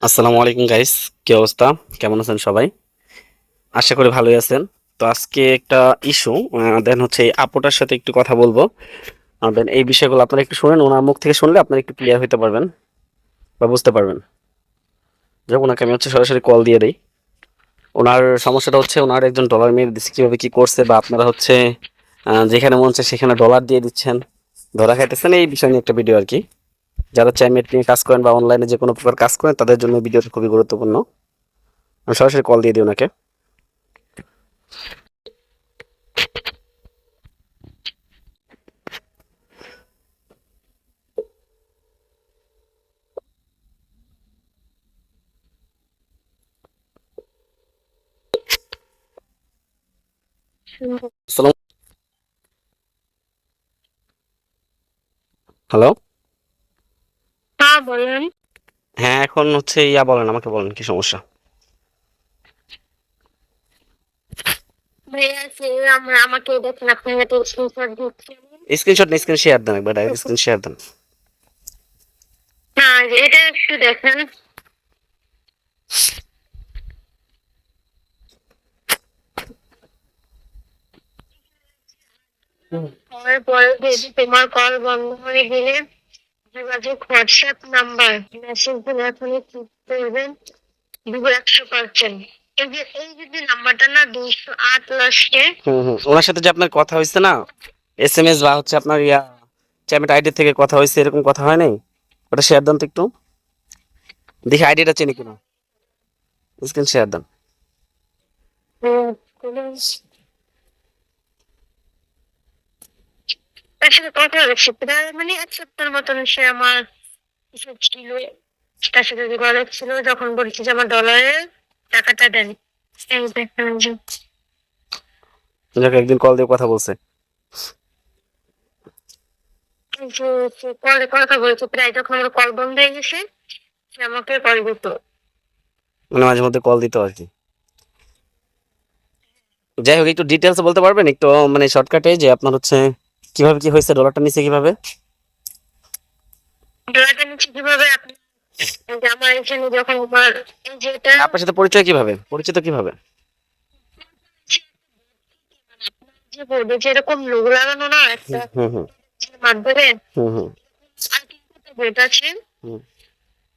আসসালামু আলাইকুম গাইস, কি অবস্থা? কেমন আছেন সবাই? আশা করি ভালোই আছেন। তো আজকে একটা ইস্যু, দেন হচ্ছে এই আপুটার সাথে একটু কথা বলবো। দেন এই বিষয়গুলো আপনারা একটু শুনেন, ওনার মুখ থেকে শুনলে আপনারা একটু ক্লিয়ার হতে পারবেন বা বুঝতে পারবেন। যাক, ওনাকে আমি হচ্ছে সরাসরি কল দিয়ে দিই। ওনার সমস্যাটা হচ্ছে ওনার একজন ডলার মেরে দিচ্ছে, কিভাবে কি করছে, বা আপনারা হচ্ছে যেখানে মন চায় সেখানে ডলার দিয়ে দিচ্ছেন, ধরা খাইতেছেন, এই বিষয় নিয়ে একটা ভিডিও আর কি। যারা চাইমেট নিয়ে কাজ করেন বা অনলাইনে যে কোনো প্রকার কাজ করেন তাদের জন্য ভিডিওটা খুবই গুরুত্বপূর্ণ। আমি সরাসরি কল দিয়ে দিই ওনাকে। আসসালাম। হ্যালো। হ্যাঁ, বলেন। হ্যাঁ, এখন হচ্ছে বলেন, আমাকে বলেন কি সমস্যা। ভাইয়া আমাকে দেখেন, আপনি একটা স্ক্রিনশট দিচ্ছেন। স্ক্রিনশট না, স্ক্রিন শেয়ার দেন, একবার ডাইরেক্ট স্ক্রিন শেয়ার দেন। হ্যাঁ, এটা একটু দেখেন। করার পরে যদি তোমার কল বন্ধ হয়ে গেলে যোগাযোগ হোয়াটসঅ্যাপ নাম্বার মেসেজ দিলে এখনই ক্লিক করবেন, দিব 100%। এই যদি নাম্বারটা না 208 লাস্টে। ওনার সাথে যে আপনার কথা হয়েছে না, এসএমএস বা হচ্ছে আপনার চ্যামেট আইডি থেকে কথা হয়েছে, এরকম কথা হয় নাই? ওটা শেয়ার দেন তো একটু, দেখি আইডিটা চেনি কিনা। স্ক্রিন শেয়ার দেন। তার সাথে কথা হচ্ছে প্রায় মানে 1 সপ্তাহের মতন। সে আমার কিছু ছিল, তার সাথে যোগাযোগ ছিল, যখন বলছি যে আমার ডলারের টাকাটা দেন। এই দেখেন যে যাকে একদিন কল দিয়ে কথা বলছে। কলে কথা বলছে, প্রায় যখন আমার কল বন্ধ হয়ে গেছে সে আমাকে কল দিত। মানে মাঝে মধ্যে কল দিত আর কি। যাই হোক, একটু ডিটেলস বলতে পারবেন একটু, মানে শর্টকাটে, যে আপনার হচ্ছে কিভাবে কি হয়েছে, ডলারটা নিচে কিভাবে? ডলারটা নিচ্ছে কিভাবে? আপনি এই যে আমার এখানে যখন আমার এই যে এটা আপনার সাথে পরিচয় কিভাবে, পরিচিত কিভাবে? যে বোর্ডে যেরকম লোগো লাগানো না একটা হুম হুম মাধ্যমে, হুম হুম আর কিন্তু বোর্ড আছে। হুম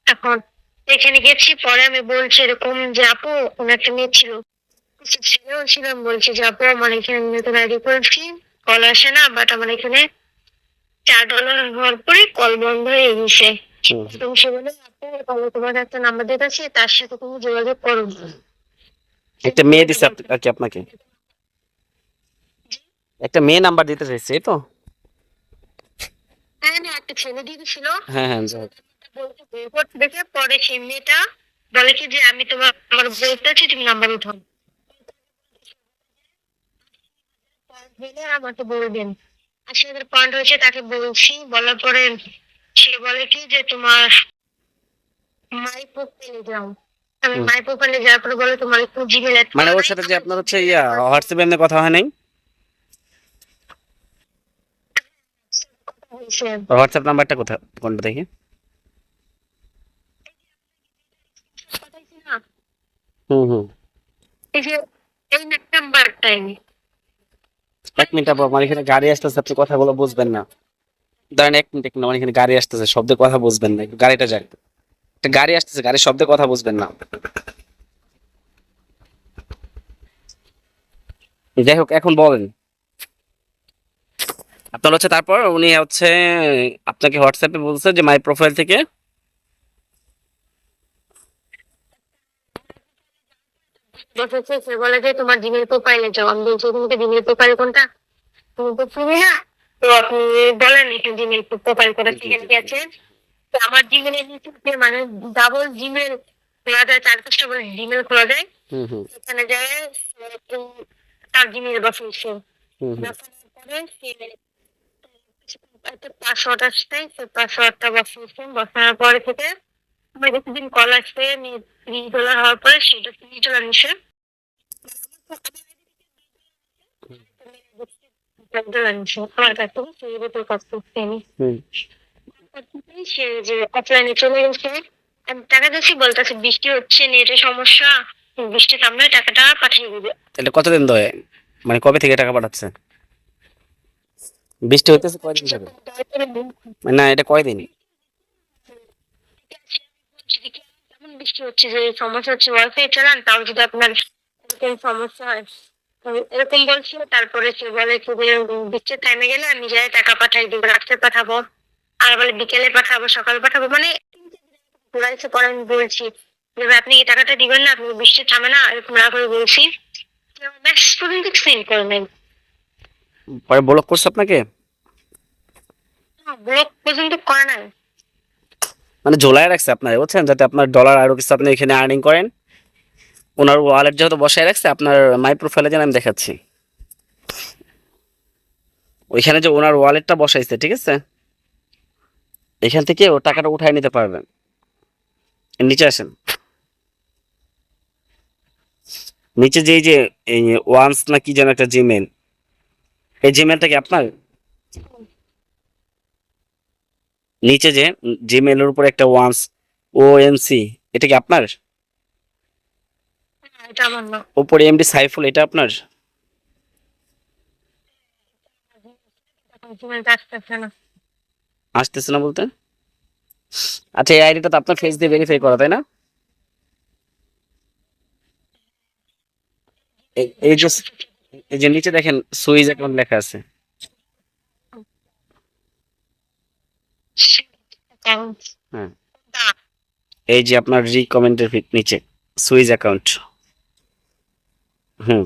এখন এখানে গেছি, পরে আমি বলছি এরকম যে আপু, কোন একটা মেয়ে ছিল, কিছু ছেলেও ছিলাম, বলছি যে আপু আমার এখানে নতুন আইডি করেছি, কল আসে না, বাট আমার এখানে $4 হওয়ার পরে কল বন্ধ হয়ে গেছে। হুম। তুমি সে বলে আপু, তাহলে তোমার একটা নাম্বার দিতেছি, তার সাথে তুমি যোগাযোগ করো। একটা মেয়ে দিছে আর কি আপনাকে, একটা মেয়ে নাম্বার দিতে চাইছে, এই তো? হ্যাঁ না, একটা ছেলে দিয়েছিল। হ্যাঁ হ্যাঁ, যাই হোক। বলতে রিপোর্ট দেখে পরে সেই মেয়েটা বলে কি যে আমি তোমার আমার বলতেছি, তুমি নাম্বার উঠাও, পয়েন্ট হলে আমাকে বলবেন। 80,000 পয়েন্ট হয়েছে, তাকে বলছি, বলার পরে সে বলে কি যে তোমার মাই প্রোফাইলে যাও। আমি হুম। মাই প্রোফাইলে যাওয়ার পরে বলে তোমার একটু জিমেল অ্যাড মানে করা ওর নাই, সাথে যে আমার আপনার হচ্ছে জিমেল অ্যাড করা হোয়াটসঅ্যাপে এমনি কথা হয় নাই? হয়েছে। ওর হোয়াটসঅ্যাপ নাম্বারটা কোথায়, কোনটা দেখি? পাঠাইছি না, হুম হুম। এই যে এই নাম্বারটাই। 1 মিনিট আপু, আমার এখানে গাড়ি আসতেছে, আপনি কথাগুলো বুঝবেন না। দাঁড়ান 1 মিনিট, আমার এখানে গাড়ি আসতেছে, শব্দে কথা বুঝবেন না, একটু গাড়িটা যাক। একটা গাড়ি আসতেছে, গাড়ির শব্দে কথা বুঝবেন না। যাই হোক, এখন বলেন। আপনার হচ্ছে তারপর উনি হচ্ছে আপনাকে হোয়াটসঅ্যাপে বলছে যে মাই প্রোফাইল থেকে। বসেছে, সে বলে যে তোমার জিমেল প্রোফাইলে যাও। আমি বলছি তোমাকে জিমেল প্রোফাইল কোনটা, তুমি তো চিনি না, তো আপনি বলেন এখানে জিমেল প্রোফাইল কোনটা জি সেখানে জি কি জি। আছে। তো আমার জিমেলের নিচে মানে ডাবল জিমেল খোলা যায়, 4-5টা করে জিমেল খোলা যায়। হুম হুম সেখানে যায় তার জিমেল বসেছে, হুম হুম বসানোর পরে সে একটা পাসওয়ার্ড আসছে, সেই পাসওয়ার্ডটা বসিয়েছেন। বসানোর পরে থেকে আমার কিছুদিন কল আসছে, $30 হওয়ার পরে সেটা $30 নিছে। $30 নিছে আমার কাছ থেকে, সেই কাজ করতে আমি। হুম সে যে অফলাইনে চলে গেছে, আমি টাকা দিচ্ছি, বলতেছে বৃষ্টি হচ্ছে, নেটের সমস্যা, বৃষ্টি থামলে টাকাটা পাঠিয়ে দিবে। এটা কতদিন ধরে, মানে কবে থেকে টাকা পাঠাচ্ছে? বৃষ্টি হইতেছে কয়দিন ধরে? মানে না, এটা কয়দিন? এমন বৃষ্টি হচ্ছে যে সমস্যা হচ্ছে, ওয়াইফাই চালান তাও যদি আপনার এরকম সমস্যা হয়, এরকম বলছিল। তারপরে সে বলে কি যে বৃষ্টি থেমে গেলে আমি যাই টাকা পাঠাই দিব, রাত্রে পাঠাবো, আর বলে বিকেলে পাঠাবো, সকালে পাঠাবো, মানে ঘুরাইছে। পরে আমি বলছি যে ভাই, আপনি কি টাকাটা দিবেন না, আপনি বৃষ্টি থামে না, এরকম না করে বলছি। মেসেজ পর্যন্ত সেন্ড করে নেন, পরে ব্লক করছে আপনাকে? ব্লক পর্যন্ত করে নাই। মানে ঝোলায় রাখছে আপনার, বুঝছেন, যাতে আপনার ডলার আরো কিছু আপনি এখানে আর্নিং করেন। ওনার ওয়ালেট যেহেতু বসায় রাখছে, আপনার মাই প্রোফাইলে যেন আমি দেখাচ্ছি, ওইখানে যে ওনার ওয়ালেটটা বসাইছে, ঠিক আছে, এখান থেকে ও টাকাটা উঠায় নিতে পারবেন। এর নিচে আসেন, নিচে যে এই যে এই ওয়ান্স না কি যেন একটা জিমেল, এই জিমেলটা কি আপনার? নিচে যে জিমেলের উপর একটা ওয়ান্স, OMC, এটা কি আপনার? এটা আমার না। উপরে MD সাইফুল, এটা আপনার? জিমেলটা আসতেছে না। আসতেছে না বলতে? আচ্ছা, এই আইডিটা তো আপনার ফেস দিয়ে ভেরিফাই করা, তাই না? এই যে এই যে নিচে দেখেন সুইজ অ্যাকাউন্ট লেখা আছে। হ্যাঁ, এই যে আপনার রিকমেন্ডের নিচে সুইজ অ্যাকাউন্ট। হুম,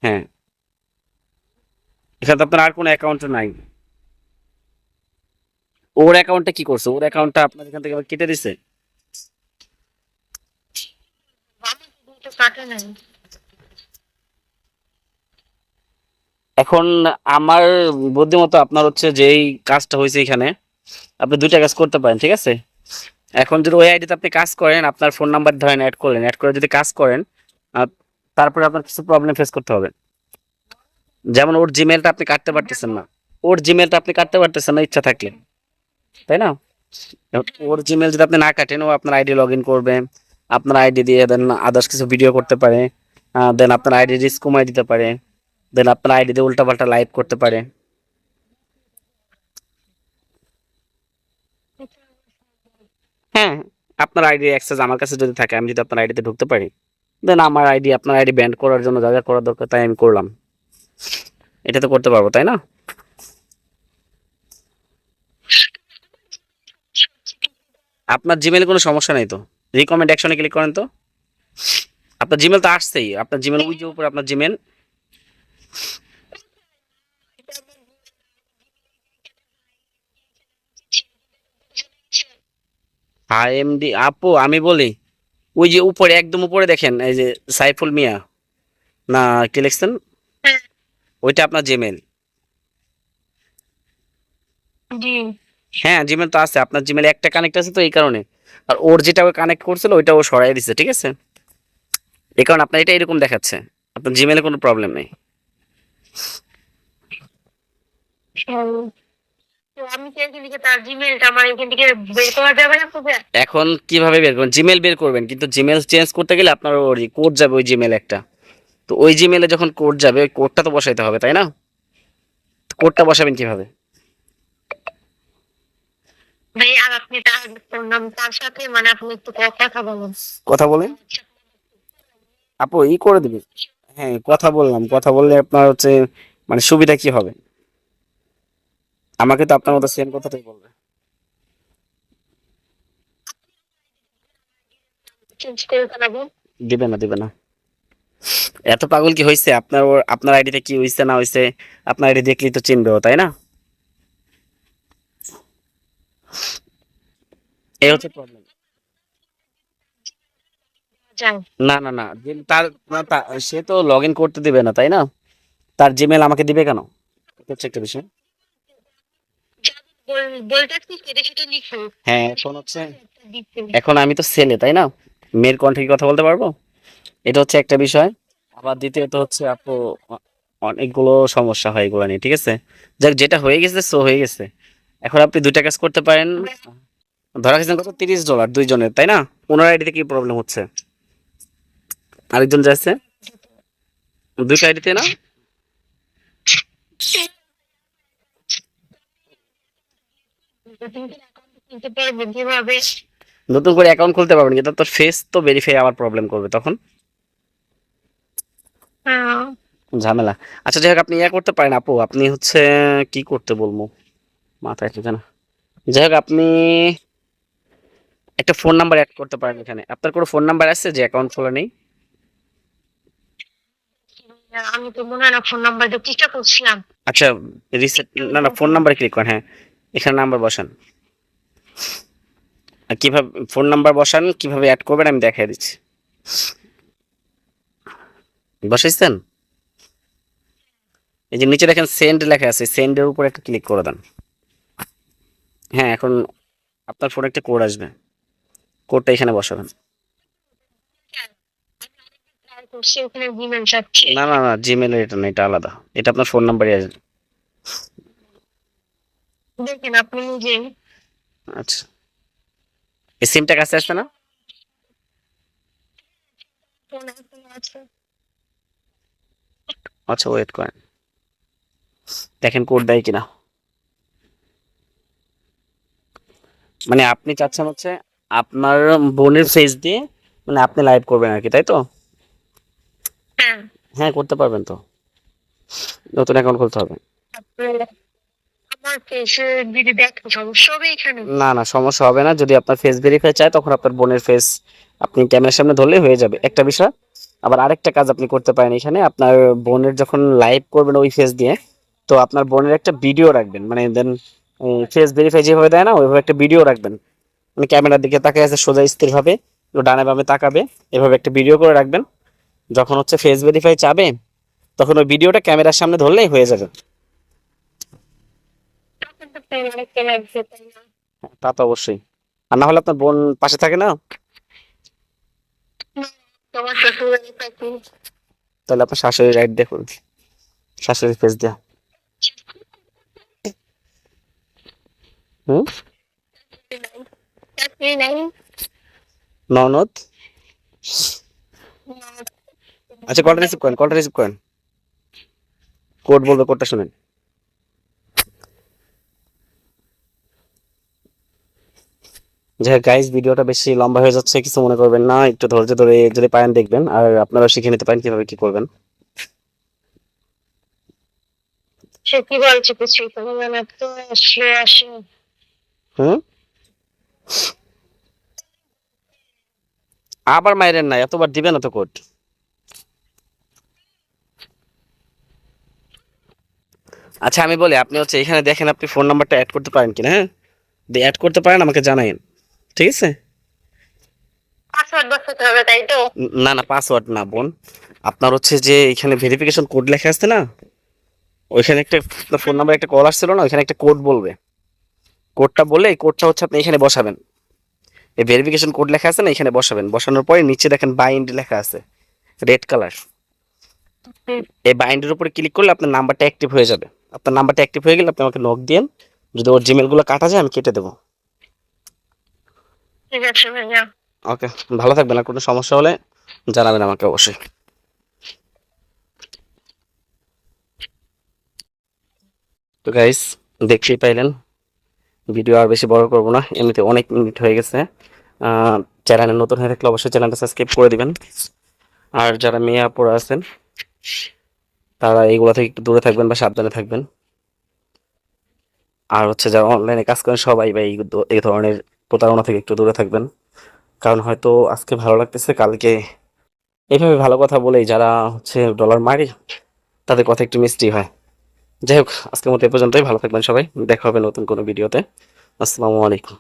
হ্যাঁ, এখানে তো আপনার আর কোনো অ্যাকাউন্ট নাই। ওর অ্যাকাউন্টে কি করছে? ওর অ্যাকাউন্টটা আপনার এখান থেকে আবার কেটে দিছে। কাটে নাই। এখন আমার বুদ্ধিমতো আপনার হচ্ছে যেই কাজটা হয়েছে এখানে, আপনি দুইটা কাজ করতে পারেন, ঠিক আছে। এখন যদি ওই আইডিতে আপনি কাজ করেন, আপনার ফোন নাম্বার ধরেন অ্যাড করলেন, অ্যাড করে যদি কাজ করেন, আহ, তারপরে আপনার কিছু প্রবলেম ফেস করতে হবে। যেমন ওর জিমেলটা আপনি কাটতে পারতেছেন না, ওর জিমেলটা আপনি কাটতে পারতেছেন না ইচ্ছা থাকলে, তাই না? এখন ওর জিমেল যদি আপনি না কাটেন, ও আপনার আইডি লগ ইন করবে, আপনার আইডি দিয়ে দেন আদার্স কিছু ভিডিও করতে পারে, দেন আপনার আইডি রিস্ক কমাই দিতে পারে, দেন আপনার আইডি দিয়ে উল্টাপাল্টা লাইভ করতে পারে। হ্যাঁ, আপনার আইডি অ্যাক্সেস আমার কাছে যদি থাকে, আমি যদি আপনার আইডিতে ঢুকতে পারি, দেন আমার আইডি, আপনার আইডি ব্যান্ড করার জন্য যা যা করার দরকার তাই আমি করলাম। এটা তো করতে পারবো, তাই না? আপনার জিমেলে কোনো সমস্যা নেই তো? রিকমেন্ড অ্যাকশনে ক্লিক করেন তো, আপনার জিমেল তো আসছেই, আপনার জিমেল ওই যে উপরে আপনার জিমেল। IMD আপু, আমি বলি, ওই যে উপরে একদম উপরে দেখেন, এই যে সাইফুল মিয়া না কি লিখছেন, ওইটা আপনার জিমেল। জি। হ্যাঁ, জিমেল তো আছে, আপনার জিমেল একটা কানেক্ট আছে তো এই কারণে। আর ওর যেটা ও কানেক্ট করছিল ওইটা ও সরাই দিছে, ঠিক আছে, এই কারণে আপনার এটা এরকম দেখাচ্ছে। আপনার জিমেলে কোনো প্রবলেম নেই। তো আমি চাইছি যে তার জিমেলটা আমার এখান থেকে বের করা যাবে না খুব। এখন কিভাবে বের করবেন? জিমেল বের করবেন, কিন্তু জিমেল চেঞ্জ করতে গেলে আপনার ওই কোড যাবে ওই জিমেল একটা, তো ওই জিমেলে যখন কোড যাবে, ওই কোডটা তো বসাইতে হবে, তাই না? কোডটা বসাবেন কিভাবে? ভাই, আর আপনি তার ফোন নাম, তার সাথে মানে আপনি একটু কথা বলুন। কথা বলেন আপু, ই করে দিবি। হ্যাঁ, কথা বললাম, কথা বললে আপনার হচ্ছে মানে সুবিধা কি হবে? আমাকে তো আপনার মতো সেম কথাটাই বলবে। চেঞ্জ করে ফেলাবো। দিবে না, দিবে না। এত পাগল কি হয়েছে আপনার? আপনার আইডিতে কি হয়েছে না হয়েছে, আপনার আইডি দেখলেই তো চিনবে ও, তাই না? এই হচ্ছে প্রবলেম। যাই। না না না, তার না, সে তো লগ ইন করতে দিবে না, তাই না? তার জিমেল আমাকে দিবে কেন? এটা হচ্ছে একটা বিষয়। বলতেছি সেটা সেটা লিখো। হ্যাঁ, এখন হচ্ছে, এখন আমি তো ছেলে, তাই না? মেয়ের কণ্ঠে কি কথা বলতে পারবো? এটা হচ্ছে একটা বিষয়। আবার দ্বিতীয়ত হচ্ছে আপু, অনেকগুলো সমস্যা হয় এগুলো নিয়ে, ঠিক আছে। যাক, যেটা হয়ে গেছে সো হয়ে গেছে। এখন আপনি দুইটা কাজ করতে পারেন, ধরা গেছেন কত, $30 দুইজনের, তাই না? ওনার আইডিতে কি প্রবলেম হচ্ছে? আরেকজন যাচ্ছে দুইটা আইডিতে না? কিনতে পারবো কিভাবে? নতুন করে অ্যাকাউন্ট খুলতে পারবেন, কিন্তু তোর ফেস তো ভেরিফাই আবার প্রবলেম করবে তখন, হ্যাঁ, ঝামেলা। আচ্ছা যাই হোক, আপনি ইয়া করতে পারেন আপু, আপনি হচ্ছে কি করতে বলবো, মাথায় ঠিক না। যাই হোক, আপনি একটা ফোন নাম্বার অ্যাড করতে পারেন এখানে। আপনার কোনো ফোন নাম্বার আছে যে অ্যাকাউন্ট খোলা নেই? আমি তো মনে হয় না ফোন নাম্বার দিয়ে চেষ্টা করছিলাম। আচ্ছা, রিসেট, না না, ফোন নাম্বারে ক্লিক করেন। হ্যাঁ, এখানে নাম্বার বসান। আর কিভাবে ফোন নাম্বার বসান, কিভাবে অ্যাড করবেন আমি দেখাই দিচ্ছি। বসাইছেন? এই যে নিচে দেখেন সেন্ড লেখা আছে, সেন্ডের উপর একটা ক্লিক করে দেন। হ্যাঁ, এখন আপনার ফোনে একটা কোড আসবে, কোডটা এখানে বসাবেন। ট্রাই করছি, ওখানে জিমেল চাচ্ছে। না না না, জিমেলের এটা না, এটা আলাদা, এটা আপনার ফোন নাম্বারই আসবে। দেখেন আপনি নিজে। আচ্ছা, এই সিমটা কাছে আসছে না? ফোন আছে। আচ্ছা, ওয়েট করেন, দেখেন কোড দেয় কিনা। মানে আপনি চাচ্ছেন হচ্ছে আপনার বোনের ফেস দিয়ে, মানে আপনি লাইভ করবেন আর কি, তাই তো? হ্যাঁ, হ্যাঁ, করতে পারবেন তো, নতুন অ্যাকাউন্ট খুলতে হবে। তারপরে আমার ফেসে যদি দেখেন সমস্যা হবে এখানে। না না, সমস্যা হবে না। যদি আপনার ফেস ভেরিফাই চায় তখন আপনার বোনের ফেস আপনি ক্যামেরার সামনে ধরলে হয়ে যাবে, একটা বিষয়। আবার আরেকটা কাজ আপনি করতে পারেন এখানে, আপনার বোনের যখন লাইভ করবেন ওই ফেস দিয়ে, তো আপনার বোনের একটা ভিডিও রাখবেন, মানে দেন ফেস ভেরিফাই যেভাবে দেয় না ওইভাবে একটা ভিডিও রাখবেন, মানে ক্যামেরার দিকে তাকিয়ে আছে সোজা স্থির ভাবে, তো ডানে বামে তাকাবে, এভাবে একটা ভিডিও করে রাখবেন। যখন হচ্ছে ফেস ভেরিফাই চাবে তখন ওই ভিডিওটা ক্যামেরার সামনে ধরলেই হয়ে যাবে। তখন তো পেমেন্ট লাগবে তাই না? তা তো অবশ্যই। আর না হলে আপনার বোন পাশে থাকে না, না, তোমার শ্বশুর বাড়ি থাকি। তাহলে আপনার শাশুড়ি রাইট দেখুন, শাশুড়ি ফেস দেয়া। হুম, চাকরি নাই। ননদ। না, আচ্ছা, কলটা রিসিভ করেন, কলটা রিসিভ করেন, কোড বলবে, কোডটা শুনেন। যাই গাইস, ভিডিওটা বেশি লম্বা হয়ে যাচ্ছে, কিছু মনে করবেন না, একটু ধৈর্য ধরে যদি পারেন দেখবেন, আর আপনারা শিখে নিতে পারেন কিভাবে কি করবেন। সে কি বলছে কিছুই তো বলবে না, তো আসলে আসে। হুম, আবার মাইরেন না, এতবার দিবেন না তো কোড। আচ্ছা আমি বলি, আপনি হচ্ছে এখানে দেখেন আপনি ফোন নাম্বারটা অ্যাড করতে পারেন কিনা, হ্যাঁ, যদি অ্যাড করতে পারেন আমাকে জানাইন, ঠিক আছে? পাসওয়ার্ড বসাতে হবে তাই তো? না না, পাসওয়ার্ড না বোন, আপনার হচ্ছে যে এখানে ভেরিফিকেশন কোড লেখা আছে না, ওইখানে একটা ফোন নাম্বার একটা কল আসছিল না, ওইখানে একটা কোড বলবে, কোডটা বলে এই কোডটা হচ্ছে আপনি এখানে বসাবেন। এই ভেরিফিকেশন কোড লেখা আছে না, এখানে বসাবেন। বসানোর পরে নিচে দেখেন বাইন্ড লেখা আছে, রেড কালার। এই বাইন্ডের উপরে ক্লিক করলে আপনার নাম্বারটা অ্যাক্টিভ হয়ে যাবে। আপনার নাম্বারটা অ্যাক্টিভ হয়ে গেলে আপনি আমাকে নক দিন, যদি ওর জিমেল গুলো কাটা যায় আমি কেটে দেবো। ঠিক আছে ভাইয়া। ওকে, ভালো থাকবেন, আর কোনো সমস্যা হলে জানাবেন আমাকে অবশ্যই। তো গাইস, দেখতেই পাইলেন, ভিডিও আর বেশি বড় করবো না, এমনিতে অনেক মিনিট হয়ে গেছে। চ্যানেলে নতুন হয়ে থাকলে অবশ্যই চ্যানেলটা সাবস্ক্রাইব করে দিবেন। আর যারা মেয়ে আপুরা আছেন তারা এইগুলো থেকে একটু দূরে থাকবেন বা সাবধানে থাকবেন। আর হচ্ছে যারা অনলাইনে কাজ করেন সবাই বা এই ধরনের প্রতারণা থেকে একটু দূরে থাকবেন। কারণ হয়তো আজকে ভালো লাগতেছে, কালকে এইভাবে ভালো কথা বলেই যারা হচ্ছে ডলার মারে তাদের কথা একটু মিষ্টি হয়। যাই হোক, আজকের মতো এ পর্যন্তই, ভালো থাকবেন সবাই, দেখা হবে নতুন কোনো ভিডিওতে। আসসালামু আলাইকুম।